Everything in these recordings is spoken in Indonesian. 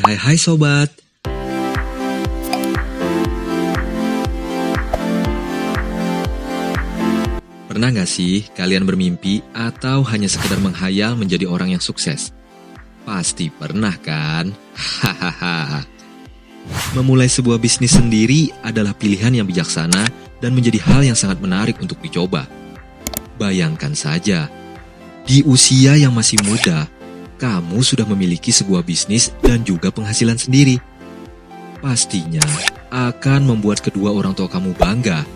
Hai sobat. Pernah gak sih kalian bermimpi atau hanya sekedar menghayal menjadi orang yang sukses? Pasti pernah kan? Hahaha. Memulai sebuah bisnis sendiri adalah pilihan yang bijaksana dan menjadi hal yang sangat menarik untuk dicoba. Bayangkan saja, di usia yang masih muda, kamu sudah memiliki sebuah bisnis dan juga penghasilan sendiri. Pastinya akan membuat kedua orang tua kamu bangga.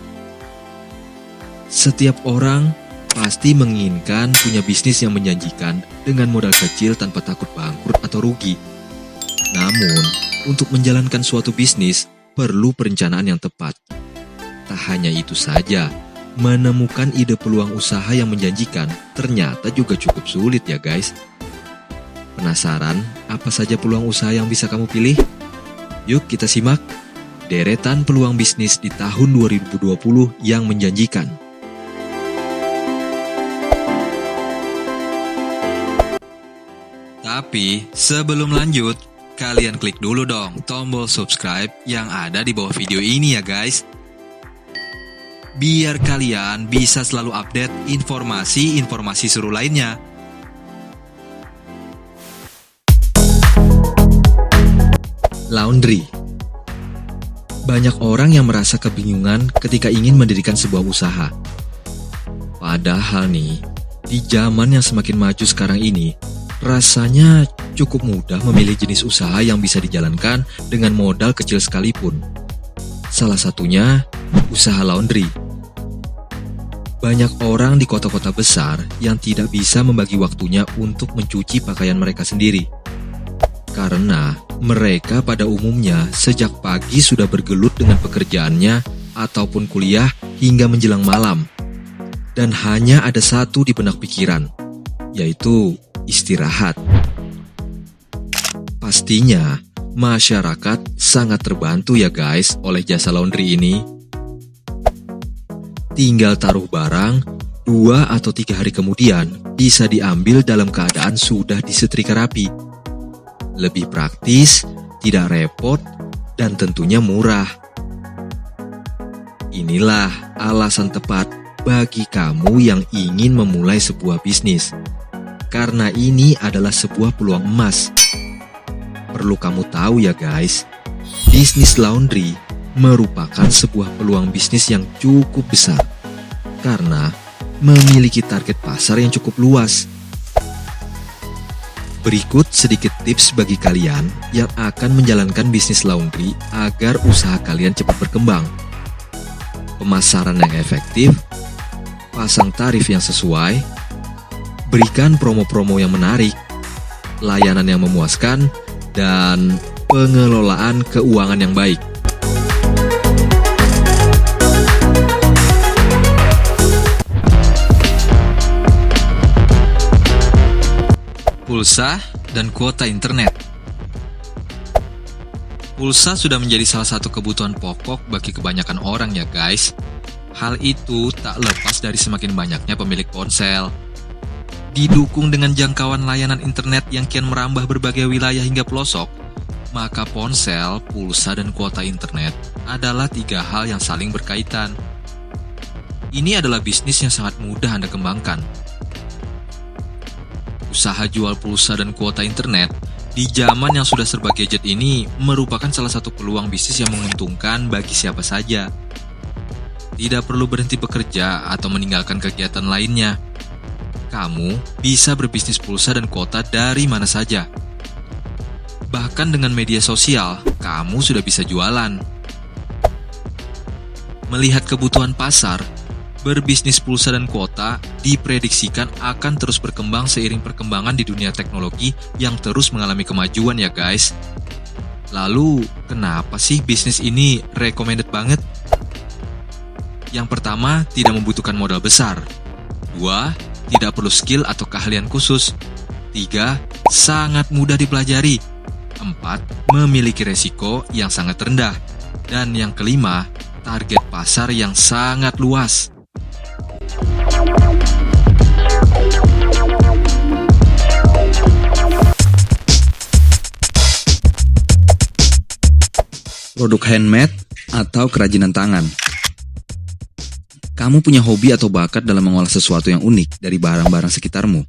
Setiap orang pasti menginginkan punya bisnis yang menjanjikan dengan modal kecil tanpa takut bangkrut atau rugi. Namun, untuk menjalankan suatu bisnis perlu perencanaan yang tepat. Tak hanya itu saja, menemukan ide peluang usaha yang menjanjikan ternyata juga cukup sulit ya guys. Penasaran apa saja peluang usaha yang bisa kamu pilih? Yuk kita simak deretan peluang bisnis di tahun 2020 yang menjanjikan. Tapi sebelum lanjut, kalian klik dulu dong tombol subscribe yang ada di bawah video ini ya guys. Biar kalian bisa selalu update informasi-informasi seru lainnya. Laundry. Banyak orang yang merasa kebingungan ketika ingin mendirikan sebuah usaha. Padahal nih, di zaman yang semakin maju sekarang ini, rasanya cukup mudah memilih jenis usaha yang bisa dijalankan dengan modal kecil sekalipun. Salah satunya, usaha laundry. Banyak orang di kota-kota besar yang tidak bisa membagi waktunya untuk mencuci pakaian mereka sendiri. Karena mereka pada umumnya sejak pagi sudah bergelut dengan pekerjaannya ataupun kuliah hingga menjelang malam. Dan hanya ada satu di benak pikiran, yaitu istirahat. Pastinya, masyarakat sangat terbantu ya guys oleh jasa laundry ini. Tinggal taruh barang, 2 atau 3 hari kemudian bisa diambil dalam keadaan sudah disetrika rapi. Lebih praktis, tidak repot, dan tentunya murah. Inilah alasan tepat bagi kamu yang ingin memulai sebuah bisnis. Karena ini adalah sebuah peluang emas. Perlu kamu tahu ya guys, bisnis laundry merupakan sebuah peluang bisnis yang cukup besar. Karena memiliki target pasar yang cukup luas. Berikut sedikit tips bagi kalian yang akan menjalankan bisnis laundry agar usaha kalian cepat berkembang. Pemasaran yang efektif, pasang tarif yang sesuai, berikan promo-promo yang menarik, layanan yang memuaskan, dan pengelolaan keuangan yang baik. Pulsa dan kuota internet. Pulsa sudah menjadi salah satu kebutuhan pokok bagi kebanyakan orang ya guys. Hal itu tak lepas dari semakin banyaknya pemilik ponsel. Didukung dengan jangkauan layanan internet yang kian merambah berbagai wilayah hingga pelosok, maka ponsel, pulsa, dan kuota internet adalah 3 hal yang saling berkaitan. Ini adalah bisnis yang sangat mudah Anda kembangkan. Usaha jual pulsa dan kuota internet di zaman yang sudah serba gadget ini merupakan salah satu peluang bisnis yang menguntungkan bagi siapa saja. Tidak perlu berhenti bekerja atau meninggalkan kegiatan lainnya. Kamu bisa berbisnis pulsa dan kuota dari mana saja. Bahkan dengan media sosial, kamu sudah bisa jualan. Melihat kebutuhan pasar, berbisnis pulsa dan kuota diprediksikan akan terus berkembang seiring perkembangan di dunia teknologi yang terus mengalami kemajuan ya guys. Lalu, kenapa sih bisnis ini recommended banget? Yang pertama, tidak membutuhkan modal besar. 2, tidak perlu skill atau keahlian khusus. 3, sangat mudah dipelajari. 4, memiliki resiko yang sangat rendah. Dan yang kelima, target pasar yang sangat luas. Produk handmade atau kerajinan tangan. Kamu punya hobi atau bakat dalam mengolah sesuatu yang unik dari barang-barang sekitarmu.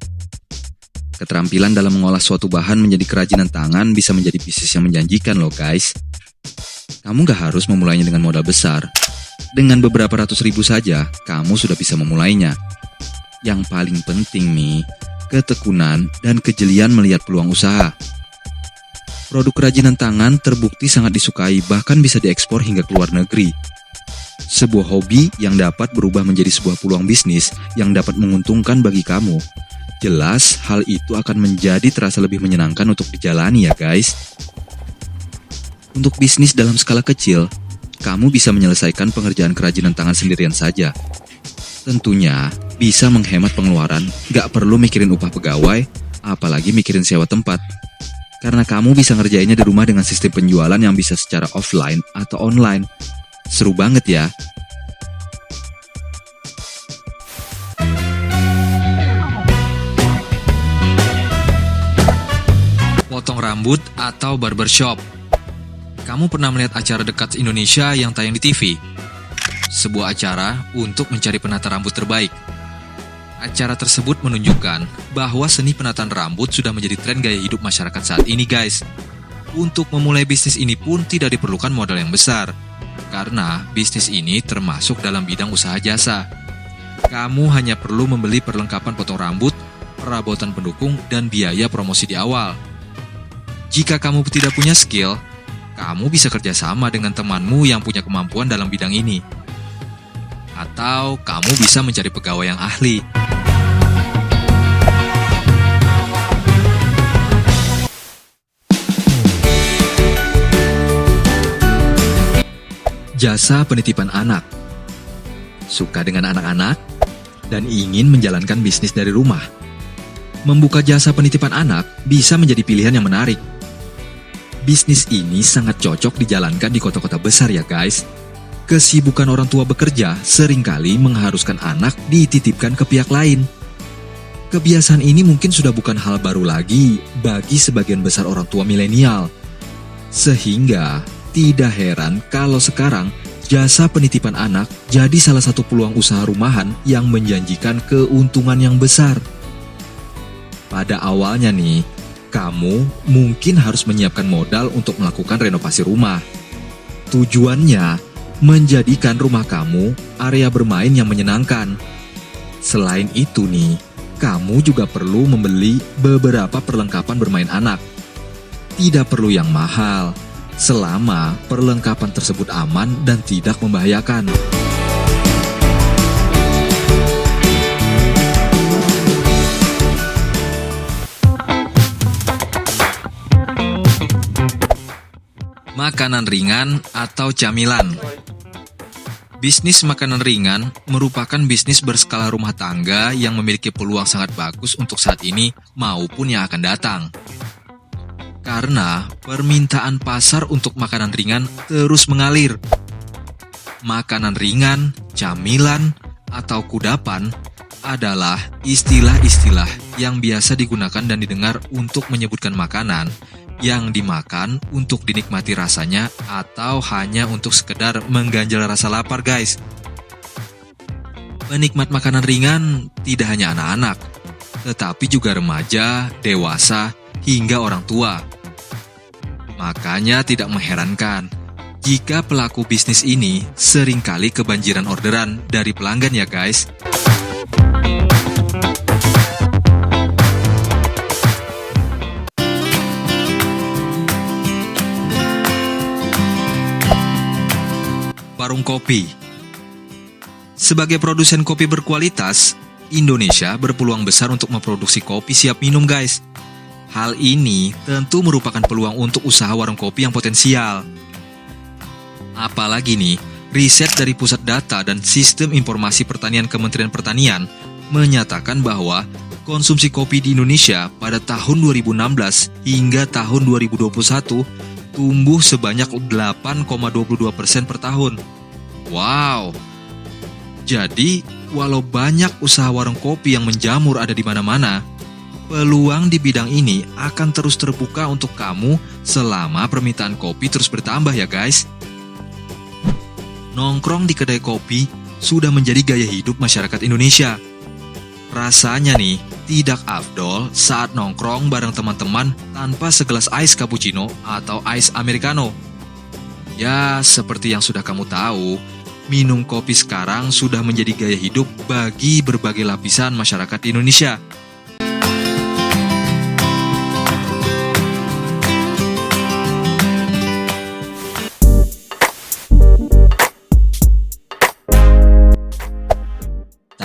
Keterampilan dalam mengolah suatu bahan menjadi kerajinan tangan bisa menjadi bisnis yang menjanjikan loh guys. Kamu gak harus memulainya dengan modal besar. Dengan beberapa ratus ribu saja, kamu sudah bisa memulainya. Yang paling penting nih, ketekunan dan kejelian melihat peluang usaha. Produk kerajinan tangan terbukti sangat disukai, bahkan bisa diekspor hingga ke luar negeri. Sebuah hobi yang dapat berubah menjadi sebuah peluang bisnis yang dapat menguntungkan bagi kamu. Jelas, hal itu akan menjadi terasa lebih menyenangkan untuk dijalani ya guys. Untuk bisnis dalam skala kecil, kamu bisa menyelesaikan pengerjaan kerajinan tangan sendirian saja. Tentunya, bisa menghemat pengeluaran, gak perlu mikirin upah pegawai, apalagi mikirin sewa tempat. Karena kamu bisa ngerjainnya di rumah dengan sistem penjualan yang bisa secara offline atau online. Seru banget ya. Potong rambut atau barbershop. Kamu pernah melihat acara dekat Indonesia yang tayang di TV? Sebuah acara untuk mencari penata rambut terbaik. Acara tersebut menunjukkan bahwa seni penataan rambut sudah menjadi tren gaya hidup masyarakat saat ini guys. Untuk memulai bisnis ini pun tidak diperlukan modal yang besar, karena bisnis ini termasuk dalam bidang usaha jasa. Kamu hanya perlu membeli perlengkapan potong rambut, perabotan pendukung, dan biaya promosi di awal. Jika kamu tidak punya skill, kamu bisa kerjasama dengan temanmu yang punya kemampuan dalam bidang ini. Atau kamu bisa mencari pegawai yang ahli. Jasa penitipan anak. Suka dengan anak-anak dan ingin menjalankan bisnis dari rumah? Membuka jasa penitipan anak bisa menjadi pilihan yang menarik. Bisnis ini sangat cocok dijalankan di kota-kota besar ya guys. Kesibukan orang tua bekerja seringkali mengharuskan anak dititipkan ke pihak lain. Kebiasaan ini mungkin sudah bukan hal baru lagi bagi sebagian besar orang tua milenial. Sehingga tidak heran kalau sekarang jasa penitipan anak jadi salah satu peluang usaha rumahan yang menjanjikan keuntungan yang besar. Pada awalnya nih, kamu mungkin harus menyiapkan modal untuk melakukan renovasi rumah. Tujuannya, menjadikan rumah kamu area bermain yang menyenangkan. Selain itu nih, kamu juga perlu membeli beberapa perlengkapan bermain anak. Tidak perlu yang mahal, selama perlengkapan tersebut aman dan tidak membahayakan. Makanan ringan atau camilan. Bisnis makanan ringan merupakan bisnis berskala rumah tangga yang memiliki peluang sangat bagus untuk saat ini maupun yang akan datang. Karena permintaan pasar untuk makanan ringan terus mengalir. Makanan ringan, camilan, atau kudapan adalah istilah-istilah yang biasa digunakan dan didengar untuk menyebutkan makanan yang dimakan untuk dinikmati rasanya atau hanya untuk sekedar mengganjal rasa lapar guys. Penikmat makanan ringan tidak hanya anak-anak, tetapi juga remaja, dewasa, hingga orang tua. Makanya tidak mengherankan jika pelaku bisnis ini seringkali kebanjiran orderan dari pelanggan ya guys. Warung kopi. Sebagai produsen kopi berkualitas, Indonesia berpeluang besar untuk memproduksi kopi siap minum guys. Hal ini tentu merupakan peluang untuk usaha warung kopi yang potensial. Apalagi nih, riset dari Pusat Data dan Sistem Informasi Pertanian Kementerian Pertanian menyatakan bahwa konsumsi kopi di Indonesia pada tahun 2016 hingga tahun 2021 tumbuh sebanyak 8,22% per tahun. Wow! Jadi, walau banyak usaha warung kopi yang menjamur ada di mana-mana, peluang di bidang ini akan terus terbuka untuk kamu selama permintaan kopi terus bertambah ya guys. Nongkrong di kedai kopi sudah menjadi gaya hidup masyarakat Indonesia. Rasanya nih, tidak afdol saat nongkrong bareng teman-teman tanpa segelas ice cappuccino atau ice americano. Ya, seperti yang sudah kamu tahu, minum kopi sekarang sudah menjadi gaya hidup bagi berbagai lapisan masyarakat di Indonesia.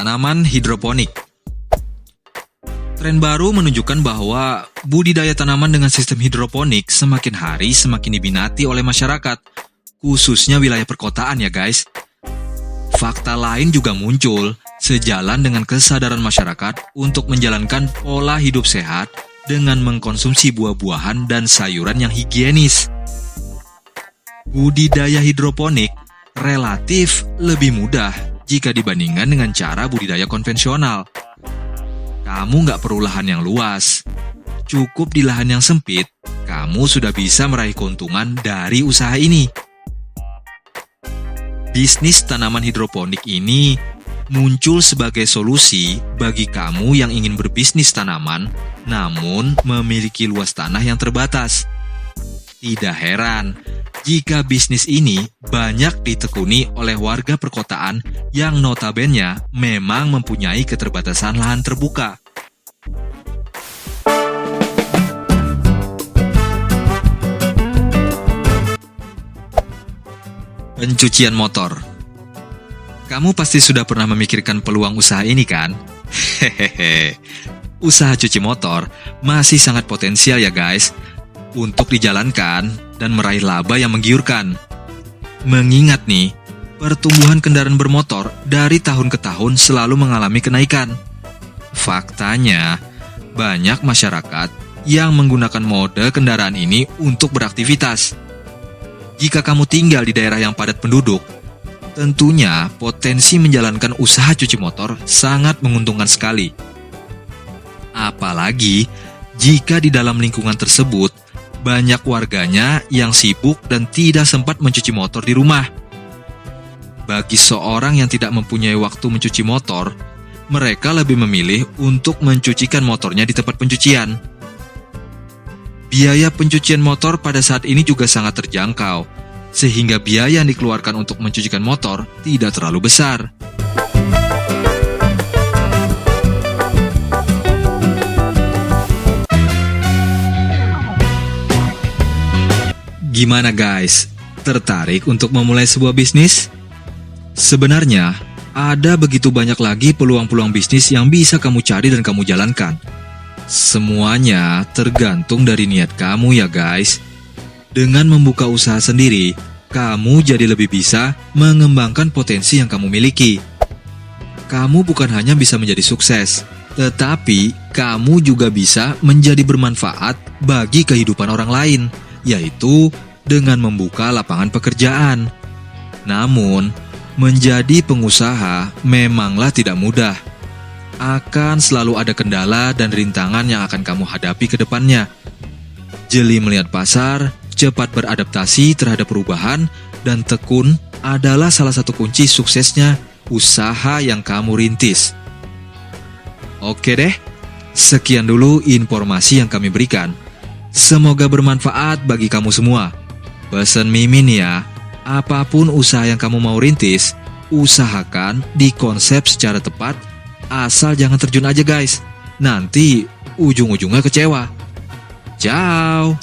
Tanaman hidroponik. Tren baru menunjukkan bahwa budidaya tanaman dengan sistem hidroponik semakin hari semakin diminati oleh masyarakat, khususnya wilayah perkotaan ya guys. Fakta lain juga muncul sejalan dengan kesadaran masyarakat untuk menjalankan pola hidup sehat dengan mengkonsumsi buah-buahan dan sayuran yang higienis. Budidaya hidroponik relatif lebih mudah jika dibandingkan dengan cara budidaya konvensional. Kamu nggak perlu lahan yang luas. Cukup di lahan yang sempit, kamu sudah bisa meraih keuntungan dari usaha ini. Bisnis tanaman hidroponik ini muncul sebagai solusi bagi kamu yang ingin berbisnis tanaman, namun memiliki luas tanah yang terbatas. Tidak heran jika bisnis ini banyak ditekuni oleh warga perkotaan yang notabene memang mempunyai keterbatasan lahan terbuka. Pencucian motor. Kamu pasti sudah pernah memikirkan peluang usaha ini kan? Hehehe. Usaha cuci motor masih sangat potensial ya guys untuk dijalankan dan meraih laba yang menggiurkan. Mengingat nih, pertumbuhan kendaraan bermotor dari tahun ke tahun selalu mengalami kenaikan. Faktanya, banyak masyarakat yang menggunakan mode kendaraan ini untuk beraktivitas. Jika kamu tinggal di daerah yang padat penduduk, tentunya potensi menjalankan usaha cuci motor sangat menguntungkan sekali. Apalagi jika di dalam lingkungan tersebut banyak warganya yang sibuk dan tidak sempat mencuci motor di rumah. Bagi seorang yang tidak mempunyai waktu mencuci motor, mereka lebih memilih untuk mencucikan motornya di tempat pencucian. Biaya pencucian motor pada saat ini juga sangat terjangkau, sehingga biaya yang dikeluarkan untuk mencucikan motor tidak terlalu besar. Gimana guys? Tertarik untuk memulai sebuah bisnis? Sebenarnya, ada begitu banyak lagi peluang-peluang bisnis yang bisa kamu cari dan kamu jalankan. Semuanya tergantung dari niat kamu ya guys. Dengan membuka usaha sendiri, kamu jadi lebih bisa mengembangkan potensi yang kamu miliki. Kamu bukan hanya bisa menjadi sukses, tetapi kamu juga bisa menjadi bermanfaat bagi kehidupan orang lain, yaitu dengan membuka lapangan pekerjaan. Namun, menjadi pengusaha memanglah tidak mudah. Akan selalu ada kendala dan rintangan yang akan kamu hadapi ke depannya. Jeli melihat pasar, cepat beradaptasi terhadap perubahan, dan tekun adalah salah satu kunci suksesnya usaha yang kamu rintis. Oke deh, sekian dulu informasi yang kami berikan. Semoga bermanfaat bagi kamu semua. Pesan Mimin ya, apapun usaha yang kamu mau rintis, usahakan dikonsep secara tepat, asal jangan terjun aja guys. Nanti ujung-ujungnya kecewa. Ciao.